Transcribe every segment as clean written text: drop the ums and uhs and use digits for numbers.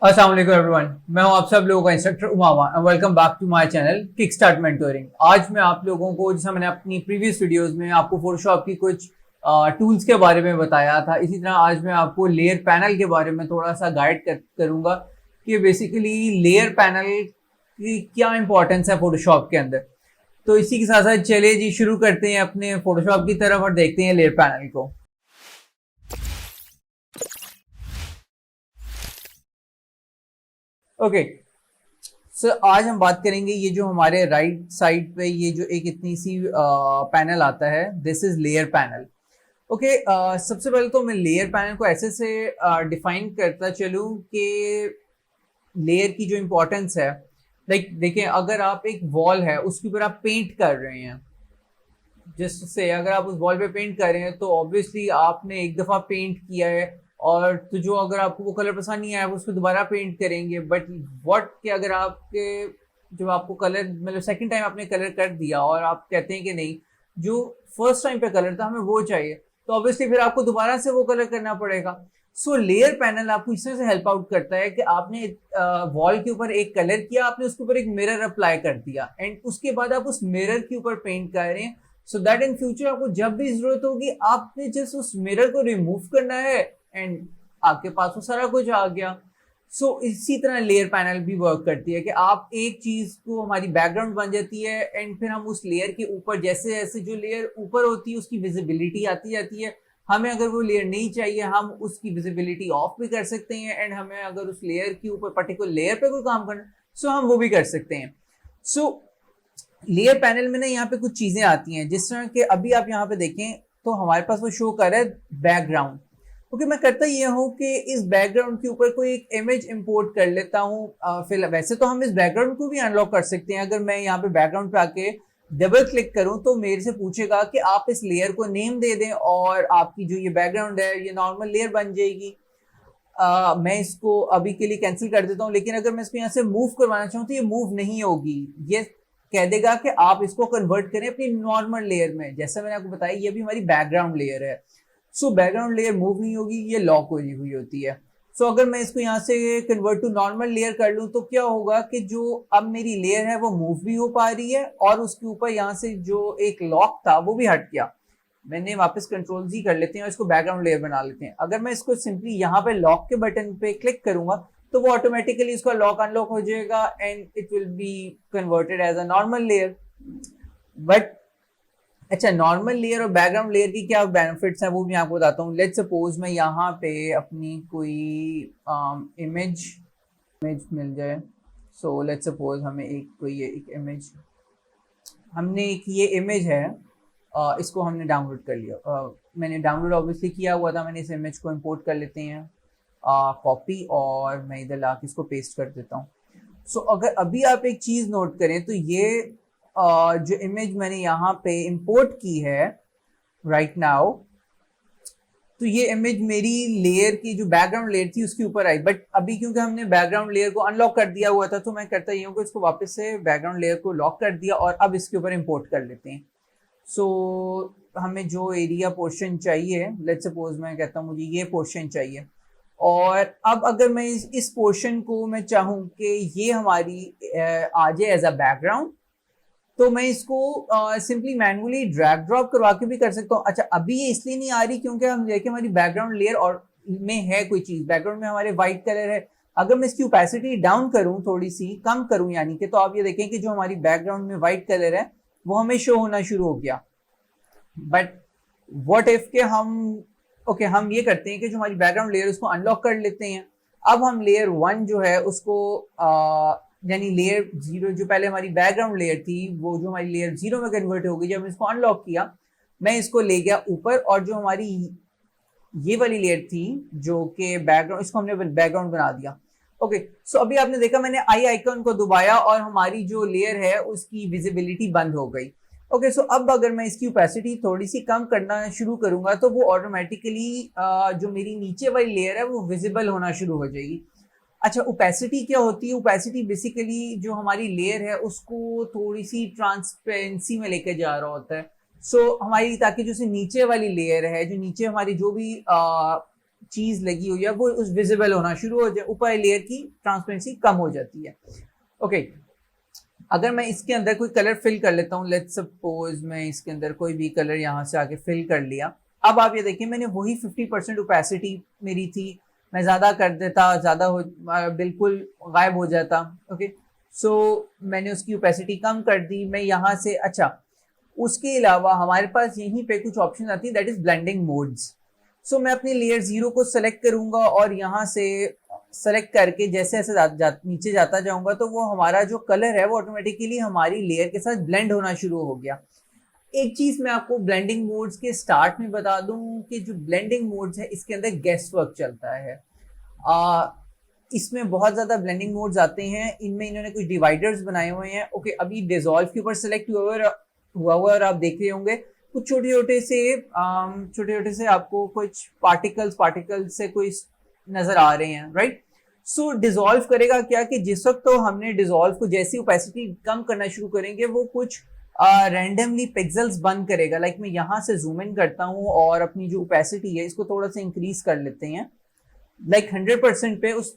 अस्सलाम वालेकुम एवरीवन, मैं हूं आप सब लोगों का instructor Umama and welcome back to my channel kick start mentoring. आज मैं आप लोगों को, जैसा मैंने अपनी प्रीवियस वीडियोस में आपको फोटोशॉप की कुछ टूल्स के बारे में बताया था, इसी तरह आज मैं आपको लेयर पैनल के बारे में थोड़ा सा गाइड करूंगा कि बेसिकली लेयर पैनल की क्या इंपॉर्टेंस है फोटोशॉप के अंदर। तो इसी के साथ साथ चलिए जी शुरू करते हैं अपने फोटोशॉप की तरफ और देखते हैं लेयर पैनल को। ओके सर, आज हम बात करेंगे ये जो हमारे राइट साइड पे ये जो एक इतनी सी पैनल आता है, this is layer panel. Okay, सबसे पहले तो मैं लेयर पैनल को ऐसे से डिफाइन करता चलूं कि लेयर की जो इंपॉर्टेंस है, लाइक देखें, अगर आप एक वॉल है उसके ऊपर आप पेंट कर रहे हैं, जिससे अगर आप उस वॉल पे पेंट कर रहे हैं तो ऑब्वियसली आपने एक दफ़ा पेंट किया है, और तो जो अगर आपको वो कलर पसंद नहीं आया वो उसको दोबारा पेंट करेंगे। बट व्हाट कि अगर आपके जब आपको कलर मतलब सेकंड टाइम आपने कलर कर दिया और आप कहते हैं कि नहीं, जो फर्स्ट टाइम पे कलर था हमें वो चाहिए, तो ऑब्वियसली फिर आपको दोबारा से वो कलर करना पड़ेगा। सो लेयर पैनल आपको इस तरह से हेल्प आउट करता है कि आपने वॉल के ऊपर एक कलर किया, आपने उसके ऊपर एक मिरर अप्लाई कर दिया एंड उसके बाद आप उस मिरर के ऊपर पेंट कर रहे हैं, सो दैट इन फ्यूचर आपको जब भी जरूरत होगी आपने जस्ट उस मिरर को रिमूव करना है एंड आपके पास वो सारा कुछ आ गया। सो इसी तरह लेयर पैनल भी वर्क करती है कि आप एक चीज को, हमारी बैकग्राउंड बन जाती है एंड फिर हम उस लेयर के ऊपर जैसे जैसे जो लेयर ऊपर होती है उसकी विजिबिलिटी आती जाती है। हमें अगर वो लेयर नहीं चाहिए हम उसकी विजिबिलिटी ऑफ भी कर सकते हैं एंड हमें अगर उस लेयर के ऊपर पर्टिकुलर लेयर पे कोई काम करना सो हम वो भी कर सकते हैं। सो लेयर पैनल में ना यहाँ पे कुछ चीजें आती हैं, जिस तरह के अभी आप यहाँ पे देखें तो हमारे पास वो शो कर रहा है बैकग्राउंड। ओके, मैं करता ये हूँ कि इस बैकग्राउंड के ऊपर कोई एक इमेज इंपोर्ट कर लेता हूँ। फिर वैसे तो हम इस बैकग्राउंड को भी अनलॉक कर सकते हैं। अगर मैं यहाँ पे बैकग्राउंड पे आके डबल क्लिक करूँ तो मेरे से पूछेगा कि आप इस लेयर को नेम दे दें और आपकी जो ये बैकग्राउंड है ये नॉर्मल लेयर बन जाएगी। मैं इसको अभी के लिए कैंसिल कर देता हूँ, लेकिन अगर मैं इसको यहाँ से मूव करवाना चाहूँ तो ये मूव नहीं होगी। ये कह देगा कि आप इसको कन्वर्ट करें अपनी नॉर्मल लेयर में। जैसे मैंने आपको बताया ये भी हमारी बैकग्राउंड लेयर है। सो बैकग्राउंड लेयर मूव नहीं होगी, ये लॉक हुई होती है। सो अगर मैं इसको यहाँ से कन्वर्ट टू नॉर्मल लेयर कर लूँ तो क्या होगा कि जो अब मेरी लेयर है वो मूव भी हो पा रही है और उसके ऊपर यहाँ से जो एक लॉक था वो भी हट गया। मैंने वापस कंट्रोल जी कर लेते हैं और इसको बैकग्राउंड लेयर बना लेते हैं। अगर मैं इसको सिंपली यहाँ पे लॉक के बटन पे क्लिक करूंगा तो वो ऑटोमेटिकली इसका लॉक अनलॉक हो जाएगा and it will be converted as a normal layer. But अच्छा, नॉर्मल लेयर और बैकग्राउंड लेयर की क्या बेनिफिट्स हैं वो भी आपको बताता हूँ। लेट्स सपोज मैं यहाँ पे अपनी कोई इमेज मिल जाए। सो लेट्स सपोज हमें एक कोई एक इमेज, हमने एक ये इमेज है, इसको हमने डाउनलोड कर लिया। मैंने डाउनलोड ऑब्वियसली किया हुआ था, मैंने इस इमेज को इंपोर्ट कर लेते हैं कॉपी, और मैं इधर ला के इसको पेस्ट कर देता हूँ। सो अगर अभी आप एक चीज़ नोट करें तो ये जो इमेज मैंने यहाँ पे इंपोर्ट की है राइट नाउ, तो ये इमेज मेरी लेयर की जो बैकग्राउंड लेयर थी उसके ऊपर आई। बट अभी क्योंकि हमने बैकग्राउंड लेयर को अनलॉक कर दिया हुआ था तो मैं करता ये हूँ कि इसको वापस से बैकग्राउंड लेयर को लॉक कर दिया और अब इसके ऊपर इंपोर्ट कर लेते हैं। सो हमें जो एरिया पोर्शन चाहिए, लेट्स सपोज मैं कहता हूँ मुझे ये पोर्शन चाहिए, और अब अगर मैं इस पोर्शन को मैं चाहूँ कि ये हमारी आ जाए एज अ बैकग्राउंड, तो मैं इसको सिंपली मैनुअली ड्रैग ड्रॉप करवा के भी कर सकता हूँ। अच्छा, अभी ये इसलिए नहीं आ रही क्योंकि हम देखें हमारी बैकग्राउंड लेयर और में है कोई चीज़, बैकग्राउंड में हमारे वाइट कलर है। अगर मैं इसकी ओपेसिटी डाउन करूँ, थोड़ी सी कम करूँ यानी कि, तो आप ये देखें कि जो हमारी बैकग्राउंड में वाइट कलर है वो हमें शो होना शुरू हो गया। बट व्हाट इफ के हम ये करते हैं कि जो हमारी बैकग्राउंड लेयर उसको अनलॉक कर लेते हैं। अब हम लेयर 1 जो है उसको यानी लेयर 0 जो पहले हमारी बैकग्राउंड लेयर थी वो जो हमारी लेयर 0 में कन्वर्ट हो गई जब इसको अनलॉक किया, मैं इसको ले गया ऊपर, और जो हमारी ये वाली लेयर थी जो कि बैकग्राउंड, इसको हमने बैकग्राउंड बना दिया। ओके, सो अभी आपने देखा मैंने आई आइकन को दबाया और हमारी जो लेयर है उसकी विजिबिलिटी बंद हो गई। ओके, सो अब अगर मैं इसकी ओपेसिटी थोड़ी सी कम करना शुरू करूंगा तो वो ऑटोमेटिकली जो मेरी नीचे वाली लेयर है वो विजिबल होना शुरू हो जाएगी। अच्छा, ओपेसिटी क्या होती है? ओपेसिटी बेसिकली जो हमारी लेयर है उसको थोड़ी सी ट्रांसपेरेंसी में लेके जा रहा होता है। सो हमारी, ताकि जो नीचे वाली लेयर है, जो नीचे हमारी जो भी चीज लगी हुई है वो उस विजिबल होना शुरू हो जाए, ऊपर लेयर की ट्रांसपेरेंसी कम हो जाती है। ओके, अगर मैं इसके अंदर कोई कलर फिल कर लेता हूँ, लेट्स सपोज मैं इसके अंदर कोई भी कलर यहाँ से आके फिल कर लिया। अब आप ये देखिए मैंने वही 50% ओपेसिटी मेरी थी, मैं ज़्यादा कर देता, ज़्यादा हो बिल्कुल गायब हो जाता। ओके, सो मैंने उसकी ओपेसिटी कम कर दी। मैं यहाँ से, अच्छा उसके अलावा हमारे पास यहीं पे कुछ ऑप्शन आती है, दैट इज ब्लेंडिंग मोड्स। सो मैं अपनी लेयर 0 को सेलेक्ट करूंगा और यहाँ से सेलेक्ट करके जैसे जैसे नीचे जाता जाऊंगा तो वो हमारा जो कलर है वो ऑटोमेटिकली हमारी लेयर के साथ ब्लेंड होना शुरू हो गया। एक चीज मैं आपको ब्लेंडिंग मोड्स के स्टार्ट में बता दूं कि जो ब्लेंडिंग मोड्स है इसके अंदर गेस वर्क चलता है। इसमें बहुत ज्यादा ब्लेंडिंग मोड्स आते हैं, इनमें इन्होंने कुछ डिवाइडर्स बनाए हुए हैं। ओके, अभी डिसॉल्व के ऊपर सेलेक्ट हुआ और आप देख रहे होंगे कुछ छोटे छोटे से आपको कुछ पार्टिकल्स से कोई नजर आ रहे हैं, राइट। सो डिसॉल्व करेगा क्या कि जिस वक्त तो हमने डिसॉल्व को जैसी ओपेसिटी कम करना शुरू करेंगे वो कुछ रैंडमली पिक्सेल्स बंद करेगा। लाइक मैं यहाँ से जूम इन करता हूँ और अपनी जो ओपेसिटी है इसको थोड़ा सा इंक्रीज कर लेते हैं, लाइक 100% पे। उस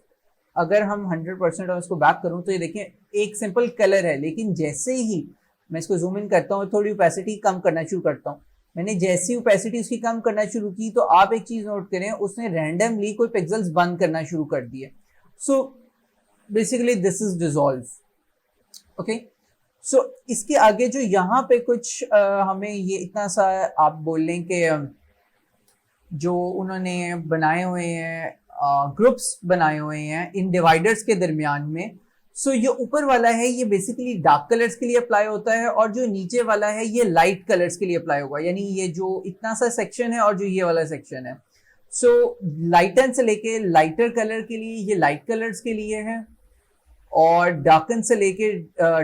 अगर हम 100% और इसको बैक करूँ तो ये देखें एक सिंपल कलर है, लेकिन जैसे ही मैं इसको जूम इन करता हूँ थोड़ी ओपेसिटी कम करना शुरू करता हूँ, मैंने जैसी ओपेसिटी उसकी कम करना शुरू की तो आप एक चीज नोट करें उसने रैंडमली कोई पिक्सेल्स बंद करना शुरू कर दिए। So basically this is dissolve. Okay, so इसके आगे जो यहाँ पे कुछ हमें ये इतना सा आप बोल लें कि जो उन्होंने बनाए हुए हैं ग्रुप्स बनाए हुए हैं इन डिवाइडर्स के दरमियान में। सो ये ऊपर वाला है ये बेसिकली डार्क कलर्स के लिए अप्लाई होता है और जो नीचे वाला है ये लाइट कलर्स के लिए अप्लाई होगा, यानी ये जो इतना सा सेक्शन है और जो ये वाला सेक्शन है। सो लाइटन से लेके लाइटर कलर के लिए ये लाइट कलर्स के लिए है और डार्कन से लेके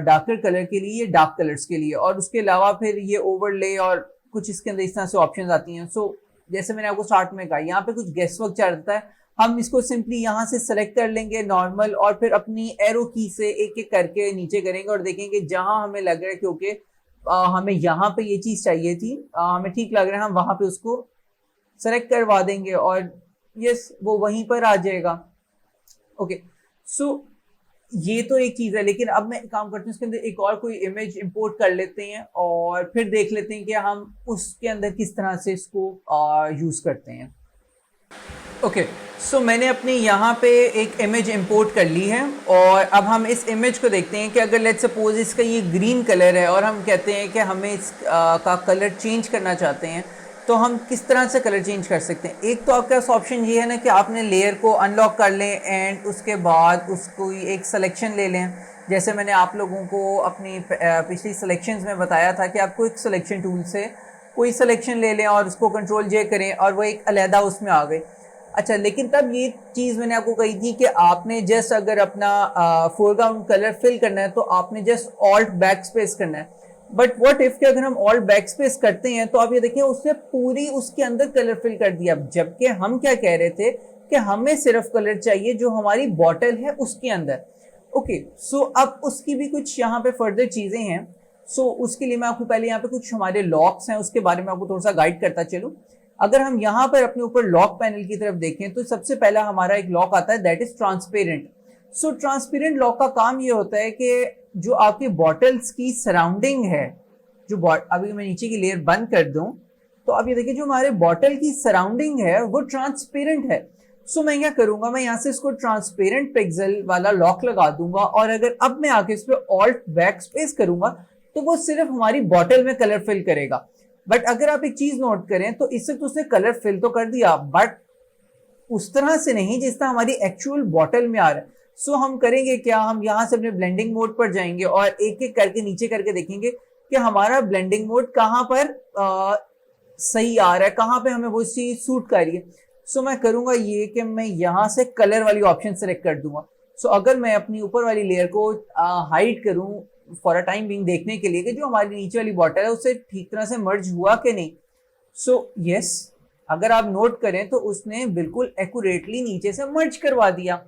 डार्कर कलर के लिए ये डार्क कलर्स के लिए, और उसके अलावा फिर ये ओवरले और कुछ इसके अंदर इस तरह से ऑप्शंस आती हैं। सो जैसे मैंने आपको स्टार्ट में कहा यहाँ पे कुछ गेस वर्क चल रहा है, हम इसको सिंपली यहाँ से सेलेक्ट कर लेंगे नॉर्मल और फिर अपनी एरो की से एक एक करके नीचे करेंगे और देखेंगे जहां हमें लग रहा है क्योंकि हमें यहाँ पे ये चीज चाहिए थी, हमें ठीक लग रहा है, हम वहां पे उसको सेलेक्ट करवा देंगे और यस वो वहीं पर आ जाएगा। ओके, सो ये तो एक चीज है, लेकिन अब मैं काम करते हैं इसके अंदर एक और कोई इमेज इंपोर्ट कर लेते हैं और फिर देख लेते हैं कि हम उसके अंदर किस तरह से इसको यूज करते हैं। ओके, सो मैंने अपनी यहाँ पे एक इमेज इंपोर्ट कर ली है और अब हम इस इमेज को देखते हैं कि अगर लेट्स सपोज इसका ये ग्रीन कलर है और हम कहते हैं कि हमें इसका कलर चेंज करना चाहते हैं तो हम किस तरह से कलर चेंज कर सकते हैं। एक तो आपके पास ऑप्शन ये है ना कि आपने लेयर को अनलॉक कर लें एंड उसके बाद उसको एक सिलेक्शन ले लें, जैसे मैंने आप लोगों को अपनी पिछली सिलेक्शंस में बताया था कि आपको एक सिलेक्शन टूल से कोई सिलेक्शन ले लें और उसको कंट्रोल जे करें और वो एक अलहदा उसमें आ गई। अच्छा, लेकिन तब ये चीज़ मैंने आपको कही थी कि आपने जस्ट अगर अपना फोरग्राउंड कलर फिल करना है तो आपने जस्ट ऑल्ट बैक स्पेस करना है। बट व्हाट इफ कि अगर हम ऑल्ट बैक स्पेस करते हैं तो आप ये देखिए उसने पूरी उसके अंदर कलर फिल कर दिया, जबकि हम क्या कह रहे थे कि हमें सिर्फ कलर चाहिए जो हमारी बॉटल है उसके अंदर। ओके, सो अब उसकी भी कुछ यहाँ पे फर्दर चीज़ें हैं। सो उसके लिए मैं आपको पहले यहाँ पे कुछ हमारे लॉक्स हैं उसके बारे में आपको थोड़ा सा गाइड करता चलूँ। अगर हम यहाँ पर अपने ऊपर लॉक पैनल की तरफ देखें तो सबसे पहला हमारा एक लॉक आता है that is transparent. So transparent lock का काम ये होता है कि जो आपकी बॉटल्स की सराउंडिंग है, जो अभी मैं नीचे की लेयर बंद कर दूं तो अब ये देखिए जो हमारे बॉटल की सराउंडिंग है वो ट्रांसपेरेंट है। सो मैं क्या करूंगा, मैं यहाँ से इसको ट्रांसपेरेंट पिक्सल वाला लॉक लगा दूंगा और अगर अब मैं आके इस पर ऑल्ट बैक स्पेस करूंगा तो वो सिर्फ हमारी बॉटल में कलर फिल करेगा। बट अगर आप एक चीज नोट करें तो इससे तो उसने कलर फिल तो कर दिया बट उस तरह से नहीं जिस तरह हमारी एक्चुअल बॉटल में आ रहा है। सो हम करेंगे क्या, हम यहाँ से अपने ब्लेंडिंग मोड पर जाएंगे और एक एक करके नीचे करके देखेंगे कि हमारा ब्लेंडिंग मोड कहाँ पर सही आ रहा है, कहाँ पे हमें वो चीज सूट कर रही है। सो मैं करूंगा ये कि मैं यहाँ से कलर वाली ऑप्शन सेलेक्ट कर दूंगा। सो अगर मैं अपनी ऊपर वाली लेयर को हाइड करूं फॉर अ टाइम बिंग देखने के लिए कि जो हमारी नीचे वाली बॉटल है उससे ठीक तरह से मर्ज हुआ कि नहीं। सो यस, अगर आप नोट करें तो उसने बिल्कुल एक्यूरेटली नीचे से मर्ज करवा दिया।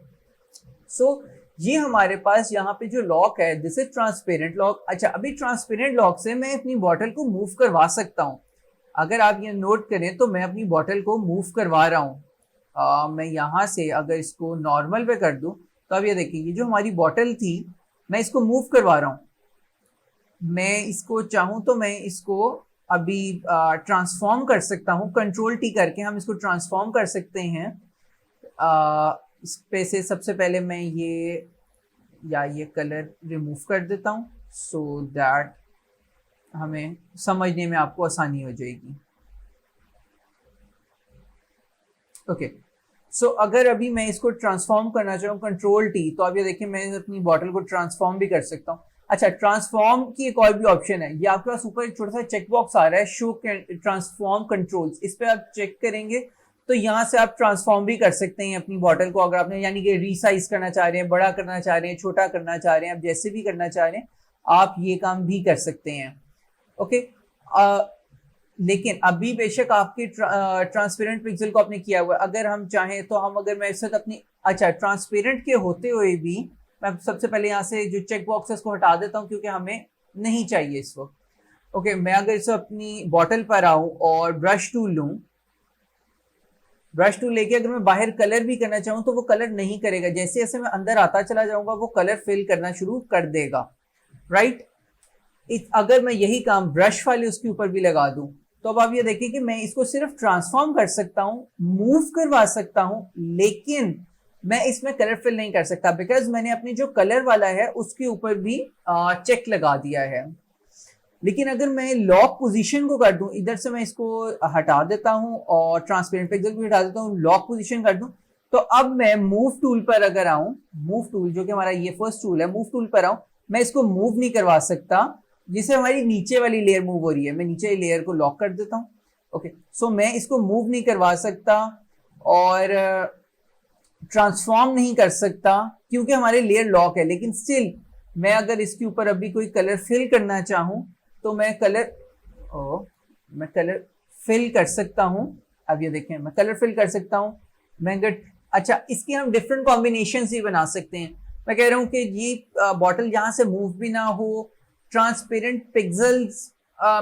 सो ये हमारे पास यहाँ पे जो लॉक है दिस इज ट्रांसपेरेंट लॉक। अच्छा, अभी ट्रांसपेरेंट लॉक से मैं अपनी बॉटल को मूव करवा सकता हूँ। अगर आप ये नोट करें तो मैं अपनी बॉटल को मूव करवा रहा हूँ। मैं यहाँ से अगर इसको नॉर्मल पे कर दूं तो अब ये देखिए ये जो हमारी बॉटल थी मैं इसको मूव करवा रहा हूँ। मैं इसको चाहूँ तो मैं इसको अभी ट्रांसफॉर्म कर सकता हूँ, कंट्रोल टी करके हम इसको ट्रांसफॉर्म कर सकते हैं। इस पे से सबसे पहले मैं ये कलर रिमूव कर देता हूँ सो दैट हमें समझने में आपको आसानी हो जाएगी। ओके सो अगर अभी मैं इसको ट्रांसफॉर्म करना चाहूँ कंट्रोल टी, तो अब ये देखिए मैं अपनी बॉटल को ट्रांसफॉर्म भी कर सकता हूँ। अच्छा, ट्रांसफॉर्म की एक और भी ऑप्शन है, ये आपके पास ऊपर एक छोटा सा चेक बॉक्स आ रहा है शो ट्रांसफॉर्म कंट्रोल्स, इस पे आप चेक करेंगे तो यहाँ से आप ट्रांसफॉर्म भी कर सकते हैं अपनी बॉटल को। अगर आपने यानी कि रीसाइज करना चाह रहे हैं, बड़ा करना चाह रहे हैं, छोटा करना चाह रहे हैं, आप जैसे भी करना चाह रहे हैं आप ये काम भी कर सकते हैं। ओके लेकिन अभी बेशक आपके ट्रांसपेरेंट पिक्सल को आपने किया हुआ है, अगर हम चाहें तो हम अगर मैं इस वक्त अपनी अच्छा ट्रांसपेरेंट के होते हुए भी मैं सबसे पहले यहाँ से जो चेक बॉक्स है उसको हटा देता हूँ क्योंकि हमें नहीं चाहिए इस वक्त। ओके मैं अगर इसे अपनी बॉटल पर आऊँ और ब्रश टूल लूँ, ब्रश टूल लेके अगर मैं बाहर कलर भी करना चाहूँ तो वो कलर नहीं करेगा, जैसे जैसे मैं अंदर आता चला जाऊंगा वो कलर फिल करना शुरू कर देगा। राइट अगर मैं यही काम ब्रश वाले उसके ऊपर भी लगा दूं तो अब आप ये देखिए कि मैं इसको सिर्फ ट्रांसफॉर्म कर सकता हूं, मूव करवा सकता हूं, लेकिन मैं इसमें कलर फिल नहीं कर सकता बिकॉज मैंने अपने जो कलर वाला है उसके ऊपर भी चेक लगा दिया है। लेकिन अगर मैं लॉक पोजीशन को कर दूं, इधर से मैं इसको हटा देता हूं और ट्रांसपेरेंट पिक्सल भी हटा देता हूं, लॉक पोजीशन कर दूं, तो अब मैं मूव टूल पर अगर आऊं, मूव टूल जो कि हमारा ये फर्स्ट टूल है, मूव टूल पर आऊं, मैं इसको मूव नहीं करवा सकता जिससे हमारी नीचे वाली लेयर मूव हो रही है। मैं नीचे लेयर को लॉक कर देता हूं। ओके सो मैं इसको मूव नहीं करवा सकता और ट्रांसफॉर्म नहीं कर सकता क्योंकि हमारे लेयर लॉक है। लेकिन स्टिल मैं अगर इसके ऊपर अभी कोई कलर फिल करना चाहूं तो मैं कलर फिल कर सकता हूं। अब ये देखें मैं कलर फिल कर सकता हूं। मैं अगर अच्छा इसकी हम डिफरेंट कॉम्बिनेशन भी बना सकते हैं। मैं कह रहा हूं कि ये बॉटल यहां से मूव भी ना हो, ट्रांसपेरेंट पिक्सल्स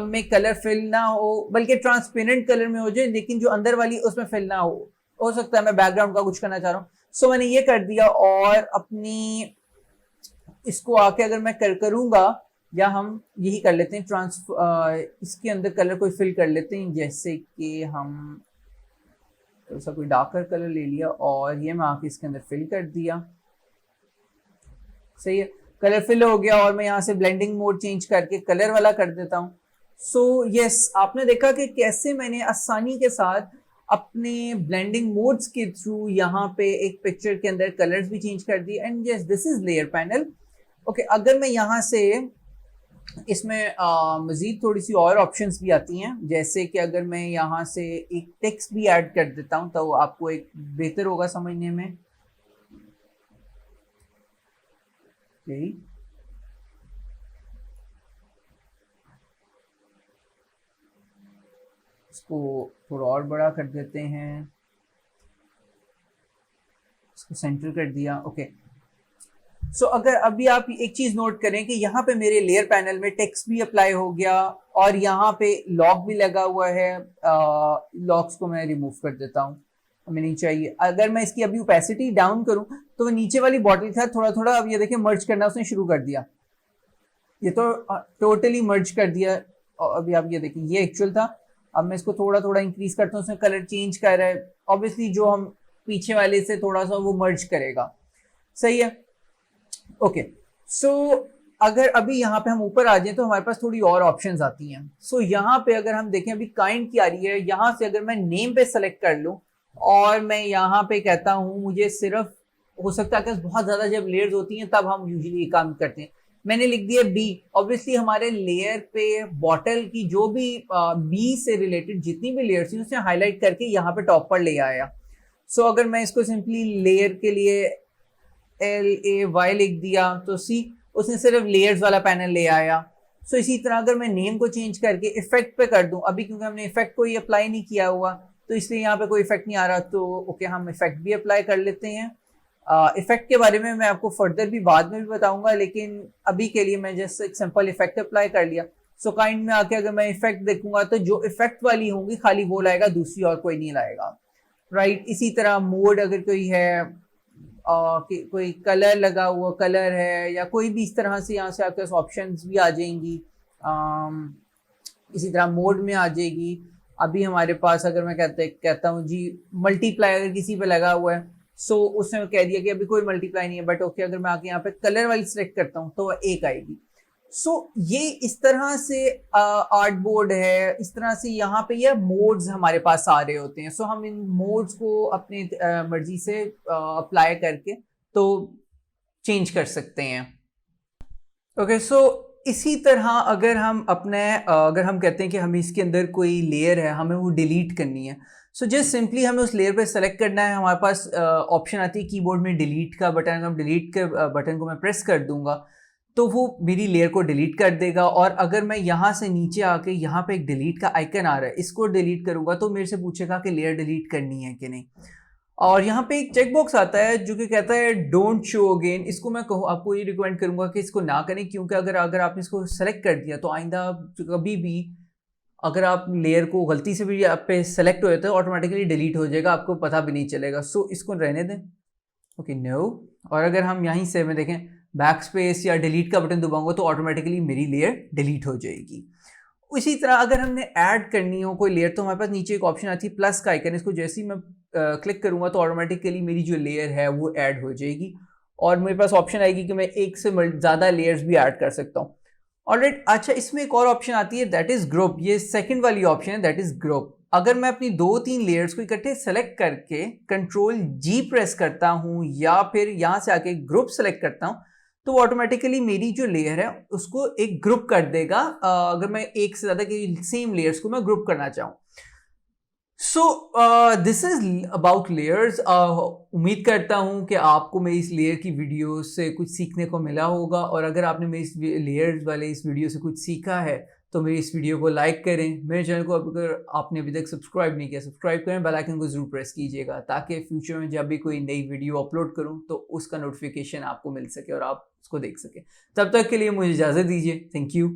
में कलर फिल ना हो, बल्कि ट्रांसपेरेंट कलर में हो जाए लेकिन जो अंदर वाली उसमें फिल ना हो सकता है मैं बैकग्राउंड का कुछ करना चाह रहा हूँ। सो मैंने ये कर दिया और अपनी इसको आके अगर मैं करूंगा या हम यही कर लेते हैं इसके अंदर कलर कोई फिल कर लेते हैं, जैसे कि हम तो कोई डार्कर कलर ले लिया और ये मैं आके इसके अंदर फिल कर दिया। सही है, कलर फिल हो गया और मैं यहाँ से ब्लेंडिंग मोड चेंज करके कलर वाला कर देता हूँ। सो यस आपने देखा कि कैसे मैंने आसानी के साथ अपने ब्लेंडिंग मोड्स के थ्रू यहाँ पे एक पिक्चर के अंदर कलर्स भी चेंज कर दिए। And yes this is layer panel. Okay अगर मैं यहाँ से इसमें मजीद थोड़ी सी और ऑप्शंस भी आती हैं, जैसे कि अगर मैं यहाँ से एक टेक्स्ट भी ऐड कर देता हूँ तो आपको एक बेहतर होगा समझने में। okay. इसको थोड़ा और बड़ा कर देते हैं, इसको सेंटर कर दिया। ओके सो अगर अभी आप एक चीज नोट करें कि यहाँ पे मेरे लेयर पैनल में टेक्स्ट भी अप्लाई हो गया और यहाँ पे लॉक भी लगा हुआ है। लॉक्स को मैं रिमूव कर देता हूँ, हमें नहीं चाहिए। अगर मैं इसकी अभी ओपेसिटी डाउन करूँ तो नीचे वाली बॉटल के साथ थोड़ा थोड़ा अब ये देखिए मर्ज करना उसने शुरू कर दिया, ये तो टोटली मर्ज कर दिया। और अभी आप ये देखिए ये एक्चुअल था, अब मैं इसको थोड़ा थोड़ा इंक्रीज करता हूँ, उसमें कलर चेंज कर रहा है। ऑब्वियसली जो हम पीछे वाले से थोड़ा सा वो मर्ज करेगा। सही है। ओके सो अगर अभी यहाँ पे हम ऊपर आ जाए तो हमारे पास थोड़ी और ऑप्शंस आती हैं। सो यहाँ पे अगर हम देखें अभी काइंड की आ रही है, यहाँ से अगर मैं नेम पे सेलेक्ट कर लूँ और मैं यहाँ पे कहता हूँ मुझे सिर्फ, हो सकता है कि बहुत ज्यादा जब लेयर्स होती हैं तब हम यूजुअली ये काम करते हैं, मैंने लिख दिया बी। ऑब्वियसली हमारे लेयर पे बॉटल की जो भी बी से रिलेटेड जितनी भी लेयर्स थी उसे हाईलाइट करके यहाँ पे टॉप पर ले आया। सो अगर मैं इसको सिंपली लेयर के लिए LAY लिख दिया तो सी उसने सिर्फ लेयर्स वाला पैनल ले आया। सो इसी तरह अगर मैं नेम को चेंज करके इफेक्ट पे कर दूं, अभी क्योंकि हमने इफेक्ट को ही अप्लाई नहीं किया हुआ तो इसलिए यहाँ पे कोई इफेक्ट नहीं आ रहा, तो ओके हम इफेक्ट भी अप्लाई कर लेते हैं। इफेक्ट के बारे में मैं आपको फर्दर भी बाद में भी बताऊंगा, लेकिन अभी के लिए मैं जस्ट एक सिंपल इफेक्ट अप्लाई कर लिया। सो काइंड में आके अगर मैं इफेक्ट देखूंगा तो जो इफेक्ट वाली होंगी खाली वो लाएगा, दूसरी और कोई नहीं लाएगा। राइट। इसी तरह मोड अगर कोई है, कोई कलर लगा हुआ कलर है या कोई भी इस तरह से यहाँ से आपके पास ऑप्शंस भी आ जाएंगी। इसी तरह मोड में आ जाएगी। अभी हमारे पास अगर मैं कहता हूँ जी मल्टीप्लाई अगर किसी पे लगा हुआ है, सो उसने कह दिया कि अभी कोई मल्टीप्लाई नहीं है, बट ओके अगर मैं आके यहाँ पे कलर वाली सिलेक्ट करता हूँ तो वह एक आएगी। सो ये इस तरह से आर्ट बोर्ड है, इस तरह से यहाँ पे ये मोड्स हमारे पास आ रहे होते हैं। सो हम इन मोड्स को अपने मर्जी से अप्लाई करके तो चेंज कर सकते हैं। ओके सो इसी तरह अगर हम अगर हम कहते हैं कि हमें इसके अंदर कोई लेयर है, हमें वो डिलीट करनी है, सो जस्ट सिंपली हमें उस लेयर पे सेलेक्ट करना है। हमारे पास ऑप्शन आती है कीबोर्ड में डिलीट का बटन, हम डिलीट के बटन को मैं प्रेस कर दूंगा तो वो मेरी लेयर को डिलीट कर देगा। और अगर मैं यहाँ से नीचे आके यहाँ पे एक डिलीट का आइकन आ रहा है, इसको डिलीट करूंगा तो मेरे से पूछेगा कि लेयर डिलीट करनी है कि नहीं। और यहाँ पे एक चेक बॉक्स आता है जो कि कहता है डोंट शो अगेन। इसको मैं आपको ये रिकमेंड करूंगा कि इसको ना करें, क्योंकि अगर आपने इसको सेलेक्ट कर दिया तो आइंदा कभी भी अगर आप लेयर को गलती से भी आप पे सेलेक्ट हो जाता है ऑटोमेटिकली डिलीट हो जाएगा, आपको पता भी नहीं चलेगा। सो इसको रहने दें। Okay no. और अगर हम यहीं से में देखें बैक स्पेस या डिलीट का बटन दबाऊंगा तो ऑटोमेटिकली मेरी लेयर डिलीट हो जाएगी। इसी तरह अगर हमने ऐड करनी हो कोई लेयर तो हमारे पास नीचे एक ऑप्शन आती है प्लस का आइकन, इसको जैसे ही मैं क्लिक करूंगा तो ऑटोमेटिकली मेरी जो लेयर है वो ऐड हो जाएगी और मेरे पास ऑप्शन आएगी कि मैं एक से ज़्यादा लेयर्स भी ऐड कर सकता हूँ। ऑलराइट। अच्छा, इसमें एक और ऑप्शन आती है दैट इज ग्रुप। ये सेकंड वाली ऑप्शन है दैट इज ग्रुप। अगर मैं अपनी 2-3 लेयर्स को इकट्ठे सेलेक्ट करके कंट्रोल जी प्रेस करता हूँ या फिर यहाँ से आके ग्रुप सेलेक्ट करता हूँ तो ऑटोमेटिकली मेरी जो लेयर है उसको एक ग्रुप कर देगा, अगर मैं एक से ज्यादा की सेम लेयर्स को मैं ग्रुप करना चाहूँ। So this is about layers. उम्मीद करता हूँ कि आपको मेरी इस लेयर की वीडियो से कुछ सीखने को मिला होगा, और अगर आपने मेरी इस लेयर्स वाले इस वीडियो से कुछ सीखा है तो मेरी इस वीडियो को लाइक करें। मेरे चैनल को अगर आपने अभी तक सब्सक्राइब नहीं किया सब्सक्राइब करें, बेल आइकन को जरूर प्रेस कीजिएगा ताकि फ्यूचर में जब भी कोई नई वीडियो अपलोड करूं तो उसका नोटिफिकेशन आपको मिल सके और आप उसको देख सकें। तब तक के लिए मुझे इजाज़त दीजिए। Thank you.